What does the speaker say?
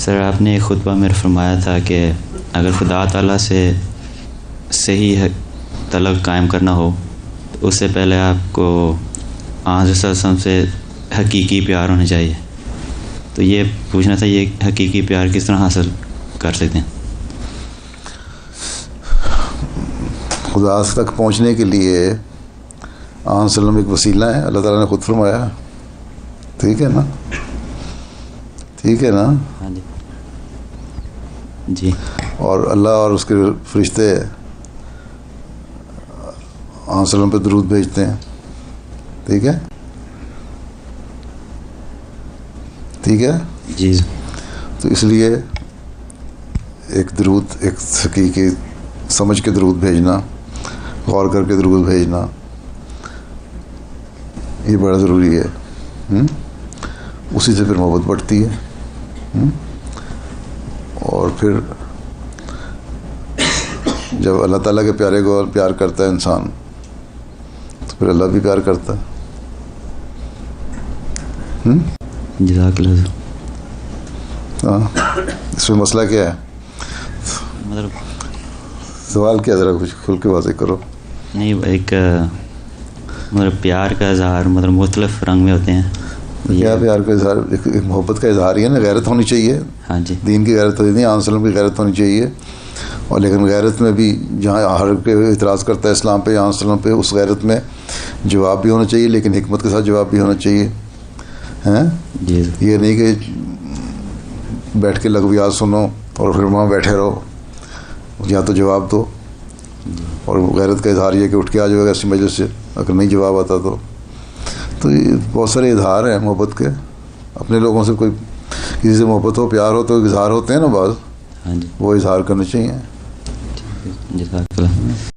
سر آپ نے خطبہ میں فرمایا تھا کہ اگر خدا تعالیٰ سے صحیح تعلق قائم کرنا ہو تو اس سے پہلے آپ کو حضرت صلی اللہ علیہ وسلم سے حقیقی پیار ہونا چاہیے. تو یہ پوچھنا تھا یہ حقیقی پیار کس طرح حاصل کر سکتے ہیں؟ خدا تک پہنچنے کے لیے آن وسلم ایک وسیلہ ہے، اللہ تعالیٰ نے خود فرمایا. ٹھیک ہے نا؟ ٹھیک ہے نا؟ ہاں جی. جی. اور اللہ اور اس کے فرشتے آن وسلم پہ درود بھیجتے ہیں. ٹھیک ہے؟ ٹھیک ہے جی. تو اس لیے ایک درود، ایک حقیقی سمجھ کے درود بھیجنا، غور کر کے درود بھیجنا، یہ بڑا ضروری ہے. اسی سے پھر محبت بڑھتی ہے. اور پھر جب اللہ تعالیٰ کے پیارے کو پیار کرتا ہے انسان تو پھر اللہ بھی پیار کرتا ہے. جزاک اللہ. ہاں، اس میں مسئلہ کیا ہے؟ مطلب سوال کیا، ذرا کچھ کھل کے واضح کرو. نہیں، ایک مطلب پیار کا اظہار مطلب مختلف رنگ میں ہوتے ہیں. کیا پیار کا اظہار؟ ایک محبت کا اظہار ہی ہے نا. غیرت ہونی چاہیے. ہاں جی. دین کی غیرت ہوتی نہیں، آن وسلم کی غیرت ہونی چاہیے. اور لیکن غیرت میں بھی جہاں ہر کے اعتراض کرتا ہے اسلام پہ یا آن وسلم پہ، اس غیرت میں جواب بھی ہونا چاہیے، لیکن حکمت کے ساتھ جواب بھی ہونا چاہیے. ہیں یہ نہیں کہ بیٹھ کے لغویات سنو اور پھر وہاں بیٹھے رہو. یا تو جواب دو. اور غیرت کا اظہار یہ کہ اٹھ کے آ جاؤ گا ایسی مجلس سے اگر نہیں جواب آتا تو یہ بہت سارے اظہار ہیں محبت کے. اپنے لوگوں سے کوئی کسی سے محبت ہو، پیار ہو تو اظہار ہوتے ہیں نا بعض. ہاں جی. وہ اظہار کرنے چاہیے. جزاک اللہ.